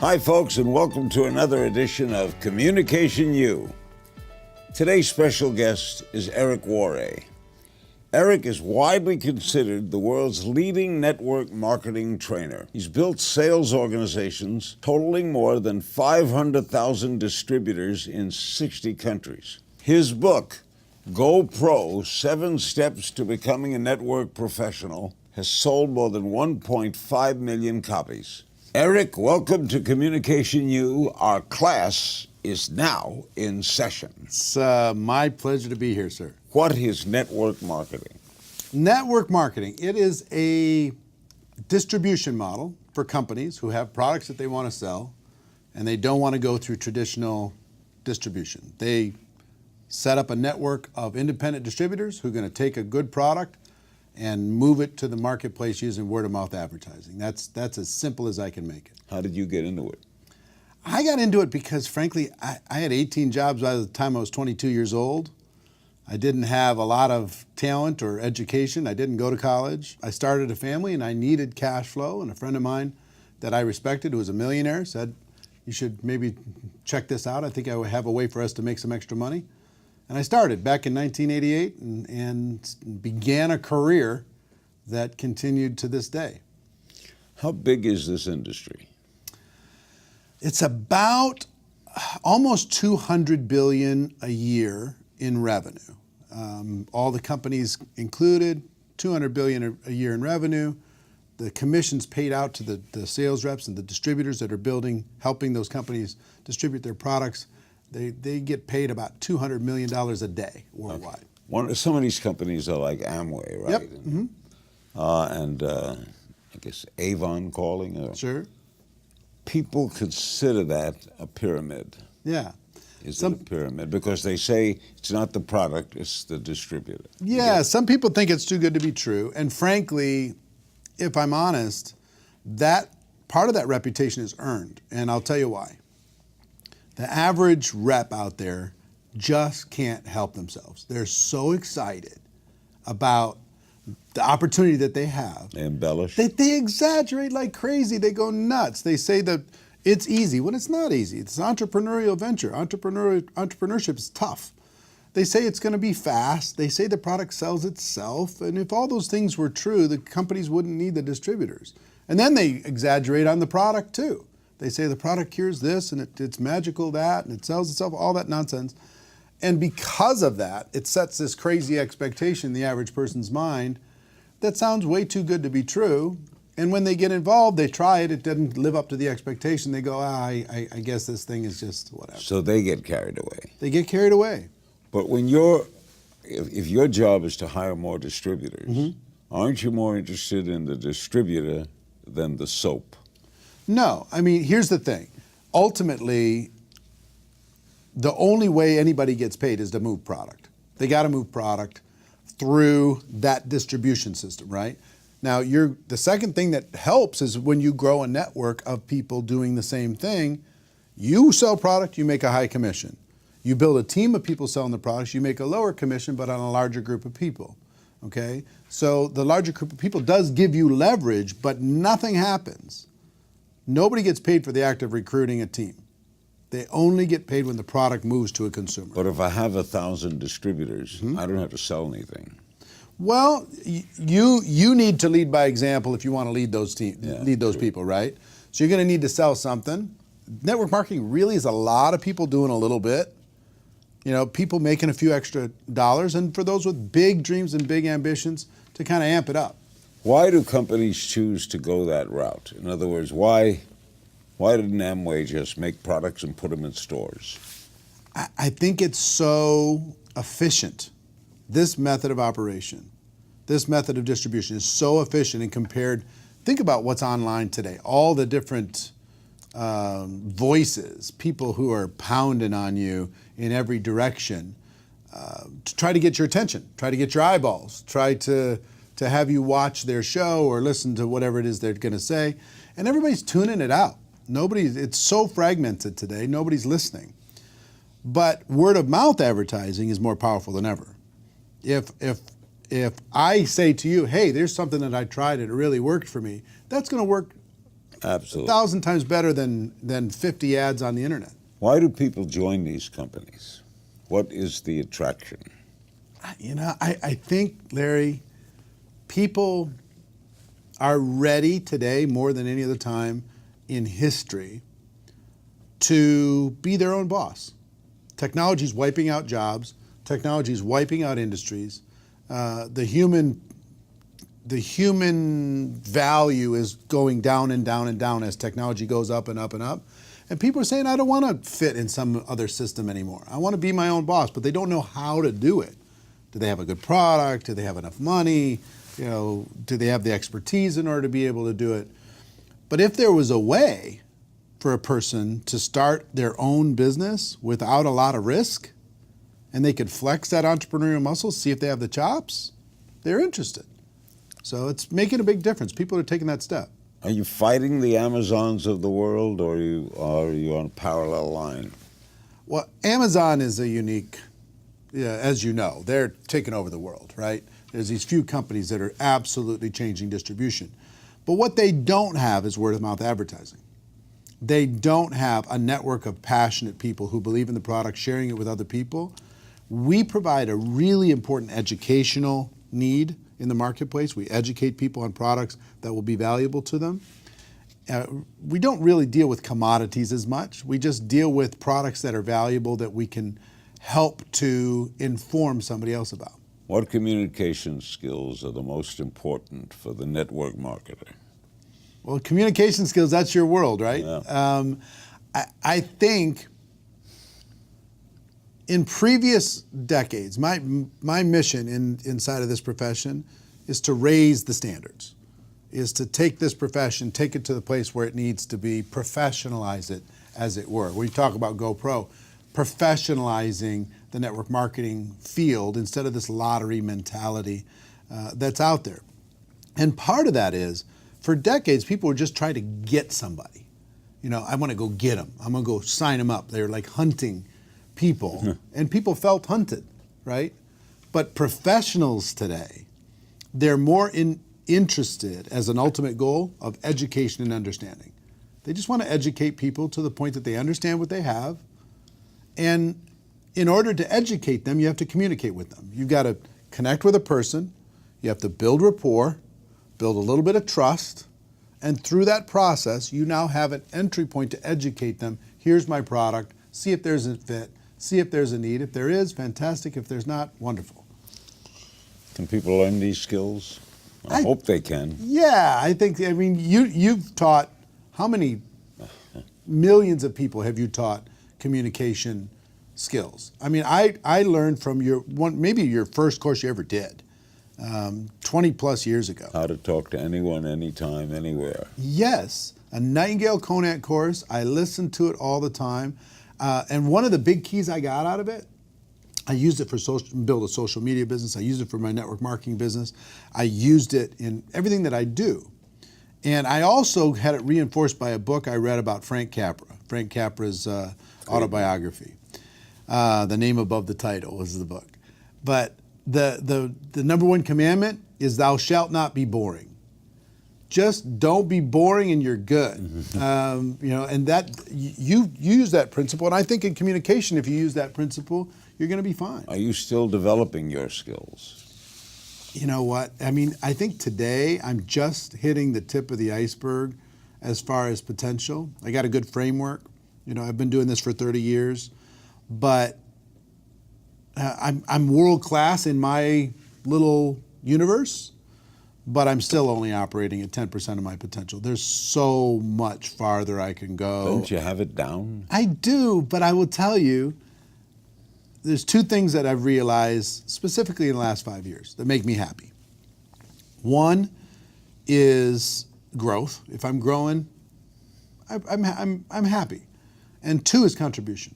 Hi, folks, and welcome to another edition of Communication U. Today's special guest is Eric Worre. Eric is widely considered the world's leading network marketing trainer. He's built sales organizations totaling more than 500,000 distributors in 60 countries. His book, Go Pro: 7 Steps to Becoming a Network Professional, has sold more than 1.5 million copies. Eric, welcome to Communication U. Our class is now in session. It's my pleasure to be here, sir. What is network marketing? Network marketing, it is a distribution model for companies who have products that they want to sell and they don't want to go through traditional distribution. They set up a network of independent distributors who are going to take a good product and move it to the marketplace using word-of-mouth advertising. That's as simple as I can make it. How did you get into it? I got into it because, frankly, I had 18 jobs by the time I was 22 years old. I didn't have a lot of talent or education. I didn't go to college. I started a family and I needed cash flow, and a friend of mine that I respected, who was a millionaire, said, you should maybe check this out. I think I would have a way for us to make some extra money. And I started back in 1988 and began a career that continued to this day. How big is this industry? It's about almost $200 billion a year in revenue. All the companies included, $200 billion a year in revenue. The commissions paid out to the sales reps and the distributors that are helping those companies distribute their products. They get paid about $200 million a day worldwide. Okay. Some of these companies are like Amway, right? Yep. And I guess Avon calling. Sure. People consider that a pyramid. Yeah. Is it a pyramid? Because they say it's not the product, it's the distributor. Yeah, some people think it's too good to be true. And frankly, if I'm honest, that part of that reputation is earned. And I'll tell you why. The average rep out there just can't help themselves. They're so excited about the opportunity that they have. They embellish. They exaggerate like crazy. They go nuts. They say that it's easy when it's not easy. It's an entrepreneurial venture. Entrepreneurship is tough. They say it's going to be fast. They say the product sells itself. And if all those things were true, the companies wouldn't need the distributors. And then they exaggerate on the product too. They say the product cures this and it's magical that and it sells itself, all that nonsense. And because of that, it sets this crazy expectation in the average person's mind that sounds way too good to be true. And when they get involved, they try it, it doesn't live up to the expectation. They go, I guess this thing is just whatever. So they get carried away. They get carried away. But when if your job is to hire more distributors, aren't you more interested in the distributor than the soap? No, I mean, here's the thing. Ultimately, the only way anybody gets paid is to move product. They got to move product through that distribution system, right? Now, the second thing that helps is when you grow a network of people doing the same thing. You sell product, you make a high commission. You build a team of people selling the products, you make a lower commission, but on a larger group of people, okay? So the larger group of people does give you leverage, but nothing happens. Nobody gets paid for the act of recruiting a team. They only get paid when the product moves to a consumer. But if I have 1,000 distributors, I don't have to sell anything. Well, you need to lead by example if you want to lead those people, right? So you're going to need to sell something. Network marketing really is a lot of people doing a little bit. You know, people making a few extra dollars, and for those with big dreams and big ambitions to kind of amp it up. Why do companies choose to go that route? In other words, why didn't Amway just make products and put them in stores? I think it's so efficient. This method of operation, this method of distribution is so efficient and think about what's online today. All the different voices, people who are pounding on you in every direction to try to get your attention, try to get your eyeballs, try to have you watch their show or listen to whatever it is they're going to say. And everybody's tuning it out. It's so fragmented today, nobody's listening. But word of mouth advertising is more powerful than ever. If I say to you, hey, there's something that I tried and it really worked for me, that's going to work Absolutely. 1,000 times better than 50 ads on the internet. Why do people join these companies? What is the attraction? I think, Larry, people are ready today more than any other time in history to be their own boss. Technology is wiping out jobs. Technology is wiping out industries. The human value is going down and down and down as technology goes up and up and up. And people are saying, I don't want to fit in some other system anymore. I want to be my own boss, but they don't know how to do it. Do they have a good product? Do they have enough money? Do they have the expertise in order to be able to do it? But if there was a way for a person to start their own business without a lot of risk, and they could flex that entrepreneurial muscle, see if they have the chops, they're interested. So it's making a big difference. People are taking that step. Are you fighting the Amazons of the world, or are you on a parallel line? Well, Amazon is a unique, as you know, they're taking over the world, right? There's these few companies that are absolutely changing distribution. But what they don't have is word of mouth advertising. They don't have a network of passionate people who believe in the product, sharing it with other people. We provide a really important educational need in the marketplace. We educate people on products that will be valuable to them. We don't really deal with commodities as much. We just deal with products that are valuable that we can help to inform somebody else about. What communication skills are the most important for the network marketer? Well, communication skills, that's your world, right? Yeah. I think in previous decades, my mission inside of this profession is to raise the standards, is to take this profession, take it to the place where it needs to be, professionalize it, as it were. When you talk about GoPro, professionalizing the network marketing field instead of this lottery mentality that's out there. And part of that is, for decades, people were just trying to get somebody. I want to go get them. I'm going to go sign them up. They're like hunting people, and people felt hunted, right? But professionals today, they're more interested as an ultimate goal of education and understanding. They just want to educate people to the point that they understand what they have. And in order to educate them, you have to communicate with them. You've got to connect with a person. You have to build rapport, build a little bit of trust. And through that process, you now have an entry point to educate them. Here's my product. See if there's a fit. See if there's a need. If there is, fantastic. If there's not, wonderful. Can people learn these skills? I hope they can. Yeah, I mean, you've taught, how many millions of people have you taught communication skills? I mean, I learned from maybe your first course you ever did, 20 plus years ago. How to talk to anyone, anytime, anywhere. Yes, a Nightingale Conant course. I listened to it all the time. And one of the big keys I got out of it, I used it for build a social media business. I used it for my network marketing business. I used it in everything that I do. And I also had it reinforced by a book I read about Frank Capra. Frank Capra's autobiography. The name above the title was the book. But the number one commandment is thou shalt not be boring. Just don't be boring and you're good. And that you use that principle. And I think in communication, if you use that principle, you're going to be fine. Are you still developing your skills? You know what? I mean, I think today I'm just hitting the tip of the iceberg as far as potential. I got a good framework. I've been doing this for 30 years, but I'm world class in my little universe, but I'm still only operating at 10% of my potential. There's so much farther I can go. Don't you have it down? I do, but I will tell you, there's two things that I've realized specifically in the last 5 years that make me happy. One is growth. If I'm growing, I'm happy. And two is contribution.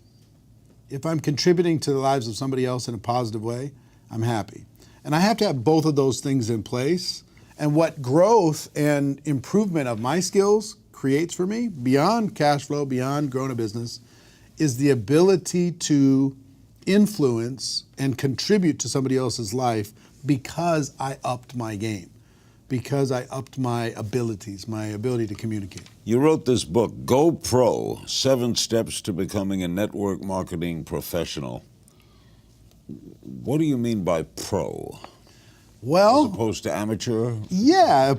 If I'm contributing to the lives of somebody else in a positive way, I'm happy. And I have to have both of those things in place. And what growth and improvement of my skills creates for me, beyond cash flow, beyond growing a business, is the ability to influence and contribute to somebody else's life because I upped my game. because I upped my abilities, my ability to communicate. You wrote this book, Go Pro, 7 Steps to Becoming a Network Marketing Professional. What do you mean by pro? Well, As opposed to amateur? yeah,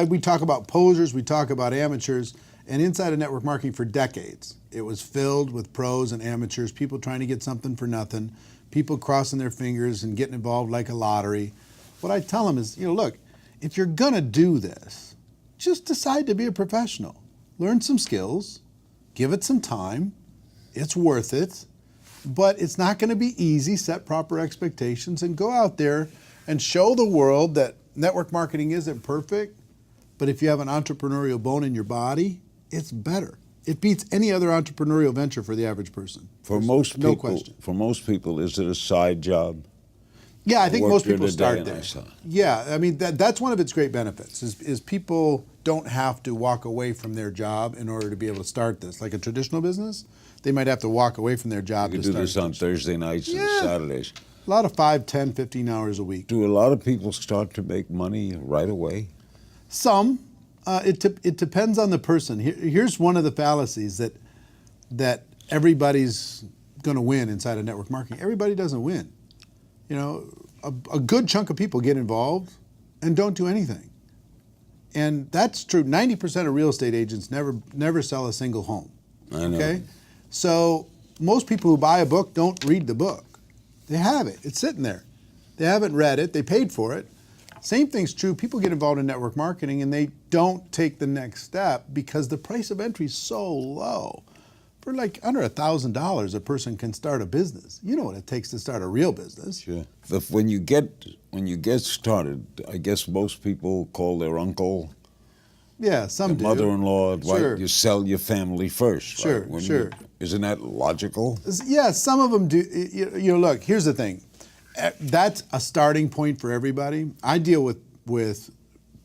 we talk about posers, we talk about amateurs, and inside of network marketing for decades, it was filled with pros and amateurs, people trying to get something for nothing, people crossing their fingers and getting involved like a lottery. What I tell them is, look, if you're gonna do this, just decide to be a professional. Learn some skills, give it some time, it's worth it, but it's not gonna be easy. Set proper expectations and go out there and show the world that network marketing isn't perfect, but if you have an entrepreneurial bone in your body, it's better. It beats any other entrepreneurial venture for the average person. For most people, no question. For most people, is it a side job? Yeah, I think most people during the day start and there. I saw. Yeah, I mean that's one of its great benefits is people don't have to walk away from their job in order to be able to start this. Like a traditional business, they might have to walk away from their job You to do start this on Thursday nights and Saturdays. A lot of 5, 10, 15 hours a week. Do a lot of people start to make money right away? Some. It depends on the person. Here's one of the fallacies that everybody's going to win inside of network marketing. Everybody doesn't win. A good chunk of people get involved and don't do anything. And that's true. 90% of real estate agents never sell a single home. I know. Okay? So most people who buy a book don't read the book. They have it. It's sitting there. They haven't read it. They paid for it. Same thing's true. People get involved in network marketing and they don't take the next step because the price of entry is so low. For like under $1,000, a person can start a business. You know what it takes to start a real business. Sure. When you get started, I guess most people call their uncle, Yeah, some do. mother-in-law, Sure. right? You sell your family first. Sure, right? sure. Isn't that logical? Yeah, some of them do. Look, here's the thing. That's a starting point for everybody. I deal with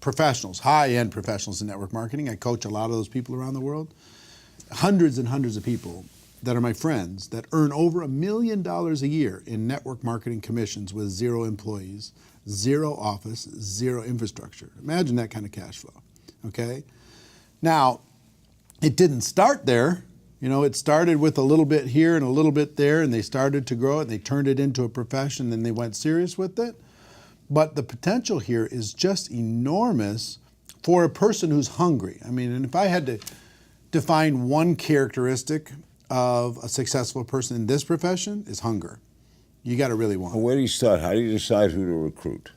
professionals, high-end professionals in network marketing. I coach a lot of those people around the world. Hundreds and hundreds of people that are my friends that earn over $1 million a year in network marketing commissions with 0 employees, 0 office, 0 infrastructure. Imagine that kind of cash flow, okay? Now, it didn't start there. It started with a little bit here and a little bit there, and they started to grow it, and they turned it into a profession, and they went serious with it. But the potential here is just enormous for a person who's hungry. I mean, and if I had to define one characteristic of a successful person in this profession, is hunger. You got to really want it. Where do you start? How do you decide who to recruit?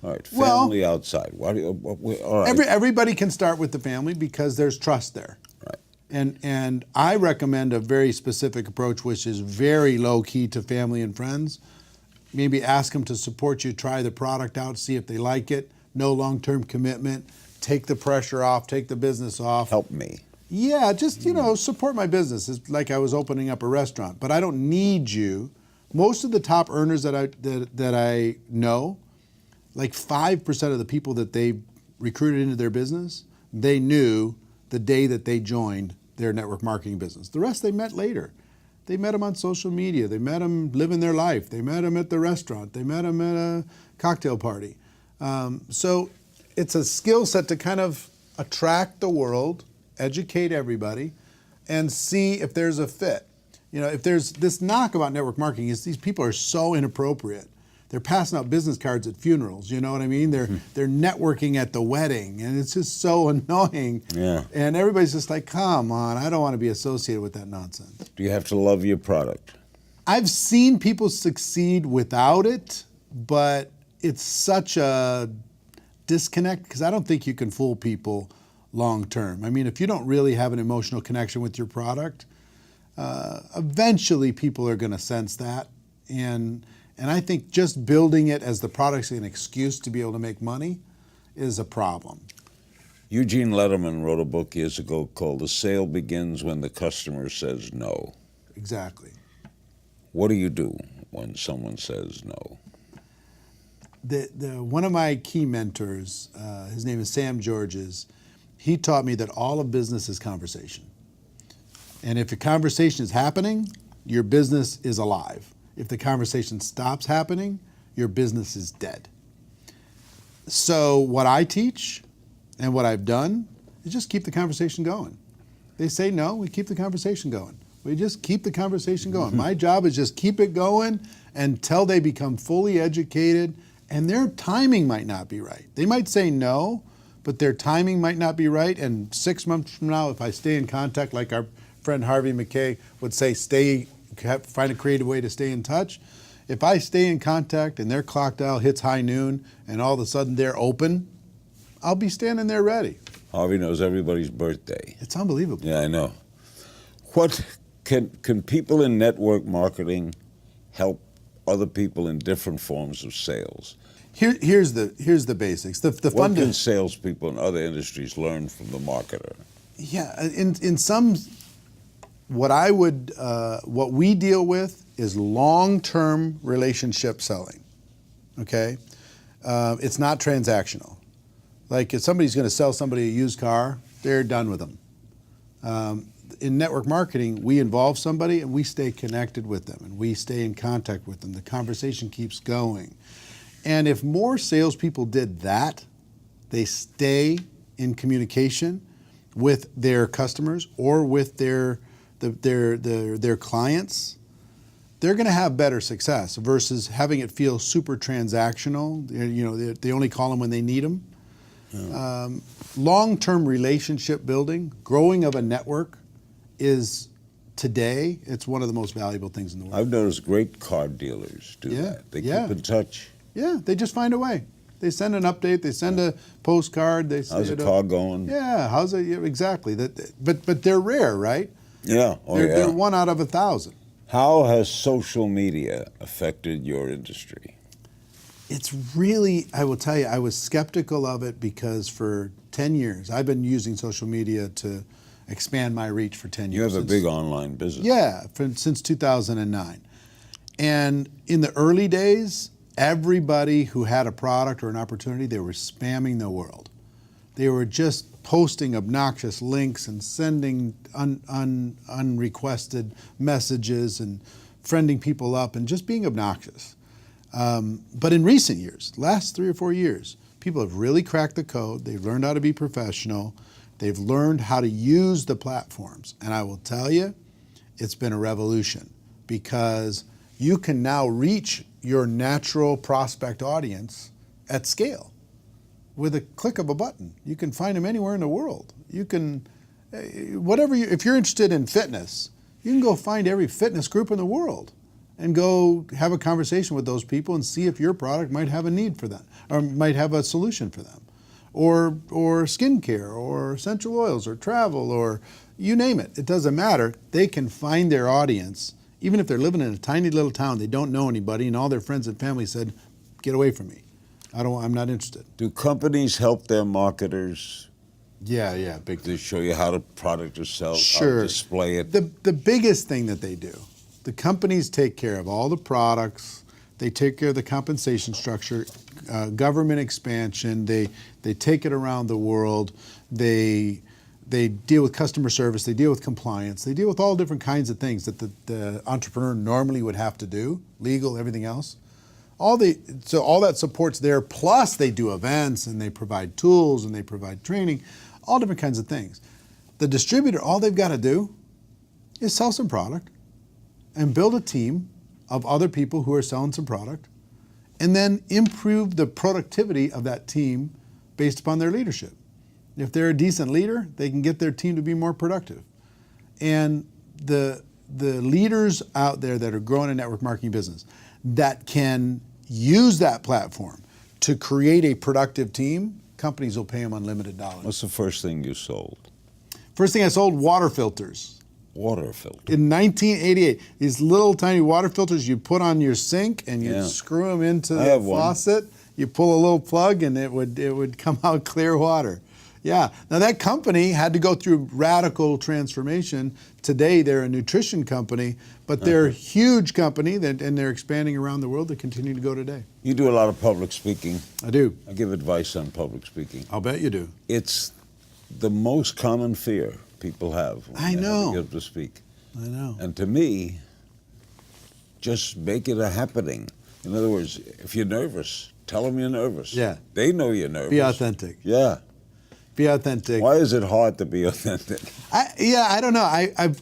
All right, family outside. All right. Everybody can start with the family because there's trust there. Right. And I recommend a very specific approach, which is very low key to family and friends. Maybe ask them to support you, try the product out, see if they like it. No long-term commitment. Take the pressure off, take the business off. Help me. Yeah, just, support my business. It's like I was opening up a restaurant, but I don't need you. Most of the top earners that I know, like 5% of the people that they recruited into their business, they knew the day that they joined their network marketing business. The rest they met later. They met them on social media. They met them living their life. They met them at the restaurant. They met them at a cocktail party. So it's a skill set to kind of attract the world, educate everybody, and see if there's a fit. If there's this knock about network marketing is these people are so inappropriate. They're passing out business cards at funerals, you know what I mean? They're networking at the wedding, and it's just so annoying. Yeah. And everybody's just like, come on, I don't want to be associated with that nonsense. Do you have to love your product? I've seen people succeed without it, but it's such a disconnect because I don't think you can fool people long term. I mean, if you don't really have an emotional connection with your product, eventually people are going to sense that. And I think just building it as the product's an excuse to be able to make money is a problem. Eugene Lederman wrote a book years ago called The Sale Begins When the Customer Says No. Exactly. What do you do when someone says no? One of my key mentors, his name is Sam Georges, he taught me that all of business is conversation. And if a conversation is happening, your business is alive. If the conversation stops happening, your business is dead. So what I teach and what I've done is just keep the conversation going. They say no, we keep the conversation going. We just keep the conversation going. My job is just keep it going until they become fully educated, and their timing might not be right. They might say no, but their timing might not be right. And 6 months from now, if I stay in contact, like our friend Harvey McKay would say, find a creative way to stay in touch. If I stay in contact and their clock dial hits high noon and all of a sudden they're open, I'll be standing there ready. Harvey knows everybody's birthday. It's unbelievable. Yeah, I know. What can people in network marketing help other people in different forms of sales? Here's the basics. What can salespeople in other industries learn from the marketer? Yeah, in some, what we deal with is long-term relationship selling. Okay, it's not transactional. Like if somebody's going to sell somebody a used car, they're done with them. In network marketing, we involve somebody and we stay connected with them and we stay in contact with them. The conversation keeps going. And if more salespeople did that, they stay in communication with their customers or with their clients, they're going to have better success versus having it feel super transactional. You know, they only call them when they need them. Yeah. Long-term relationship building, growing of a network is today, it's one of the most valuable things in the world. I've noticed great car dealers do that. They keep in touch. Yeah, they just find a way. They send an update. They send a postcard. They say, how's the car going? Yeah, how's it? Yeah, exactly. But they're rare, right? Yeah. They're 1 out of 1,000. How has social media affected your industry? It's really, I will tell you, I was skeptical of it because for 10 years, I've been using social media to expand my reach for 10 years. You have a big online business. Yeah, since 2009. And in the early days, everybody who had a product or an opportunity, they were spamming the world. They were just posting obnoxious links and sending unrequested messages and friending people up and just being obnoxious. But in recent years, last 3 or 4 years, people have really cracked the code. They've learned how to be professional. They've learned how to use the platforms. And I will tell you, it's been a revolution because you can now reach your natural prospect audience at scale with a click of a button. You can find them anywhere in the world. You can, if you're interested in fitness, you can go find every fitness group in the world and go have a conversation with those people and see if your product might have a need for them or might have a solution for them. Or skincare, or essential oils, or travel, or you name it. It doesn't matter. They can find their audience, even if they're living in a tiny little town, they don't know anybody, and all their friends and family said, get away from me. I'm not interested. Do companies help their marketers? Yeah, big time. To show you how the product is sold, sure. How to display it? The biggest thing that they do, the companies take care of all the products, they take care of the compensation structure, government expansion, they take it around the world, they deal with customer service, they deal with compliance, they deal with all different kinds of things that the entrepreneur normally would have to do, legal, everything else. So all that support's there, plus they do events and they provide tools and they provide training, all different kinds of things. The distributor, all they've got to do is sell some product and build a team of other people who are selling some product, and then improve the productivity of that team based upon their leadership. If they're a decent leader, they can get their team to be more productive. And the leaders out there that are growing a network marketing business that can use that platform to create a productive team, companies will pay them unlimited dollars. What's the first thing you sold? First thing I sold, water filters. Water filter. In 1988, these little tiny water filters you put on your sink and you screw them into the faucet. You pull a little plug and it would come out clear water. Yeah. Now that company had to go through radical transformation. Today they're a nutrition company, but they're a huge company and they're expanding around the world. They continue to go today. You do a lot of public speaking. I do. I give advice on public speaking. I'll bet you do. It's the most common fear people have when they get to speak. I know. And to me, just make it a happening. In other words, if you're nervous, Tell them you're nervous. Yeah. They know you're nervous. Be authentic. Yeah. Be authentic. Why is it hard to be authentic? I don't know.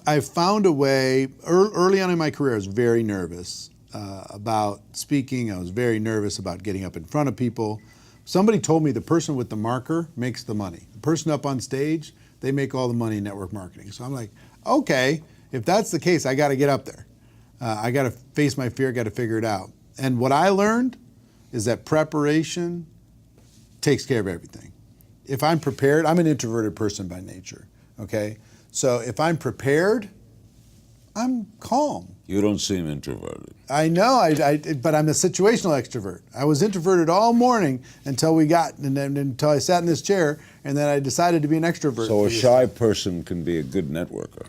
I've found a way. Early on in my career, I was very nervous about speaking. I was very nervous about getting up in front of people. Somebody told me the person with the marker makes the money. The person up on stage, they make all the money in network marketing. So I'm like, okay, if that's the case, I got to get up there. I got to face my fear, got to figure it out. And what I learned is that preparation takes care of everything. If I'm prepared, I'm an introverted person by nature, okay? So if I'm prepared, I'm calm. You don't seem introverted. I know, but I'm a situational extrovert. I was introverted all morning until until I sat in this chair, and then I decided to be an extrovert. So a shy person can be a good networker.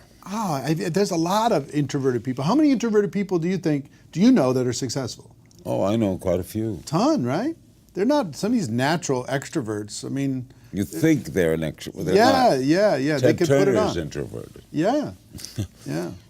There's a lot of introverted people. How many introverted people do you know that are successful? Oh, I know quite a few. Ton, right? They're not some of these natural extroverts. I mean, you think they're an extrovert. Yeah. Ted They could Turner put it on. is introverted. Yeah.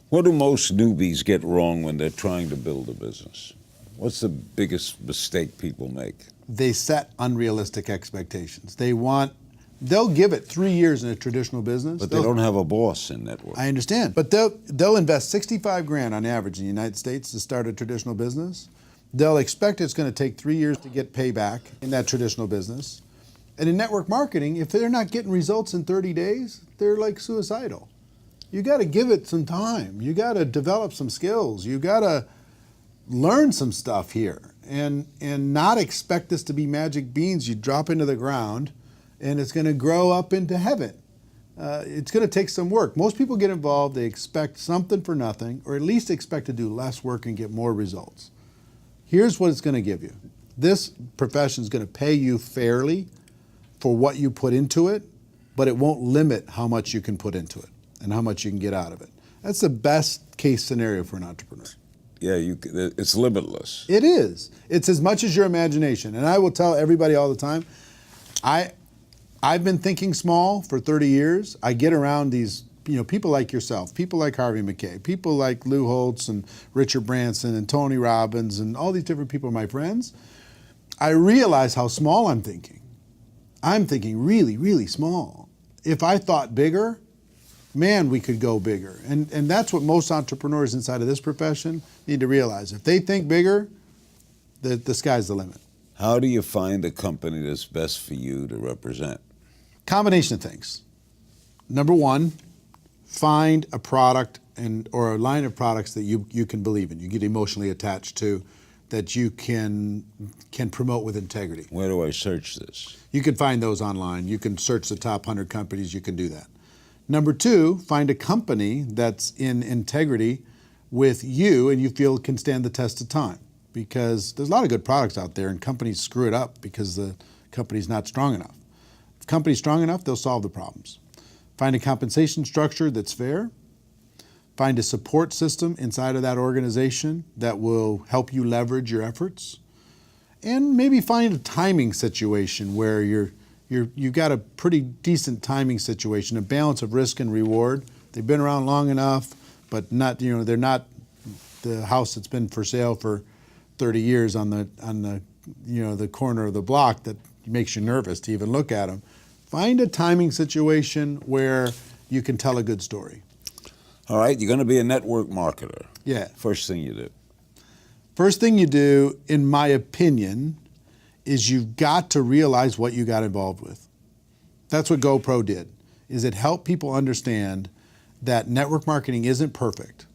What do most newbies get wrong when they're trying to build a business? What's the biggest mistake people make? They set unrealistic expectations. They'll give it 3 years in a traditional business. But they don't have a boss in network. I understand. But they'll invest 65 grand on average in the United States to start a traditional business. They'll expect it's going to take 3 years to get payback in that traditional business. And in network marketing, if they're not getting results in 30 days, they're like suicidal. You got to give it some time. You got to develop some skills. You got to learn some stuff here and not expect this to be magic beans you drop into the ground and it's going to grow up into heaven. It's going to take some work. Most people get involved, they expect something for nothing, or at least expect to do less work and get more results. Here's what it's going to give you. This profession is going to pay you fairly for what you put into it, but it won't limit how much you can put into it and how much you can get out of it. That's the best case scenario for an entrepreneur. Yeah, it's limitless. It is. It's as much as your imagination. And I will tell everybody all the time, I've been thinking small for 30 years. I get around these people like yourself, people like Harvey McKay, people like Lou Holtz and Richard Branson and Tony Robbins and all these different people are my friends. I realize how small I'm thinking. I'm thinking really, really small. If I thought bigger, man, we could go bigger. And that's what most entrepreneurs inside of this profession need to realize. If they think bigger, the sky's the limit. How do you find a company that's best for you to represent? Combination of things. Number one, find a product or a line of products that you can believe in, you get emotionally attached to, that you can promote with integrity. Where do I search this? You can find those online. You can search the top 100 companies. You can do that. Number two, find a company that's in integrity with you and you feel can stand the test of time. Because there's a lot of good products out there and companies screw it up because the company's not strong enough. If the company's strong enough, they'll solve the problems. Find a compensation structure that's fair. Find a support system inside of that organization that will help you leverage your efforts. And maybe find a timing situation where you've got a pretty decent timing situation, a balance of risk and reward. They've been around long enough, but they're not the house that's been for sale for 30 years on the corner of the block that makes you nervous to even look at them. Find a timing situation where you can tell a good story. All right, you're going to be a network marketer. Yeah. First thing you do. First thing you do, in my opinion, is you've got to realize what you got involved with. That's what GoPro did, is it helped people understand that network marketing isn't perfect.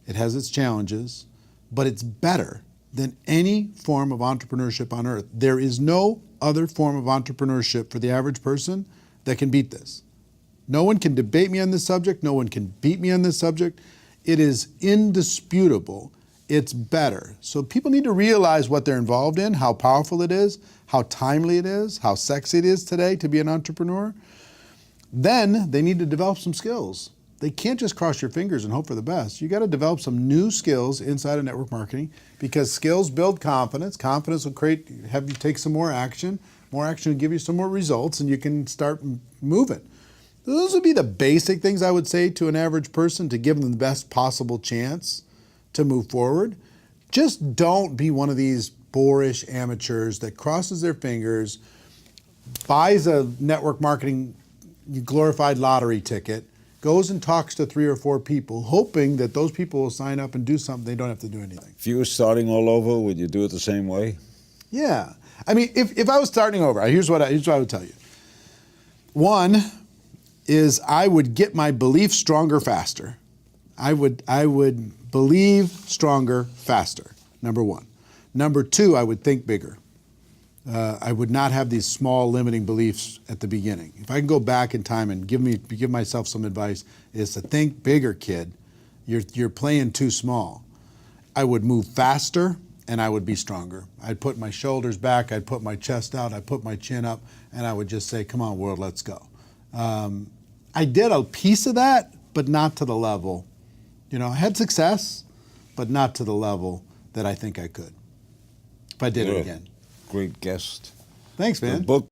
It has its challenges, but it's better than any form of entrepreneurship on earth. There is no other form of entrepreneurship for the average person that can beat this. No one can debate me on this subject. No one can beat me on this subject. It is indisputable. It's better. So people need to realize what they're involved in, how powerful it is, how timely it is, how sexy it is today to be an entrepreneur. Then they need to develop some skills. They can't just cross your fingers and hope for the best. You got to develop some new skills inside of network marketing because skills build confidence. Confidence will have you take some more action. More action will give you some more results and you can start moving. Those would be the basic things I would say to an average person to give them the best possible chance to move forward. Just don't be one of these boorish amateurs that crosses their fingers, buys a network marketing glorified lottery ticket, goes and talks to 3 or 4 people, hoping that those people will sign up and do something. They don't have to do anything. If you were starting all over, would you do it the same way? Yeah. I mean, if I was starting over, here's what I would tell you. One is I would get my belief stronger faster. I would believe stronger faster, number one. Number two, I would think bigger. I would not have these small limiting beliefs at the beginning. If I can go back in time and give myself some advice, is to think bigger, kid. You're playing too small. I would move faster and I would be stronger. I'd put my shoulders back, I'd put my chest out, I'd put my chin up, and I would just say, come on, world, let's go. I did a piece of that, but not to the level. You know, I had success, but not to the level that I think I could if I did it again. Great guest. Thanks, man. The book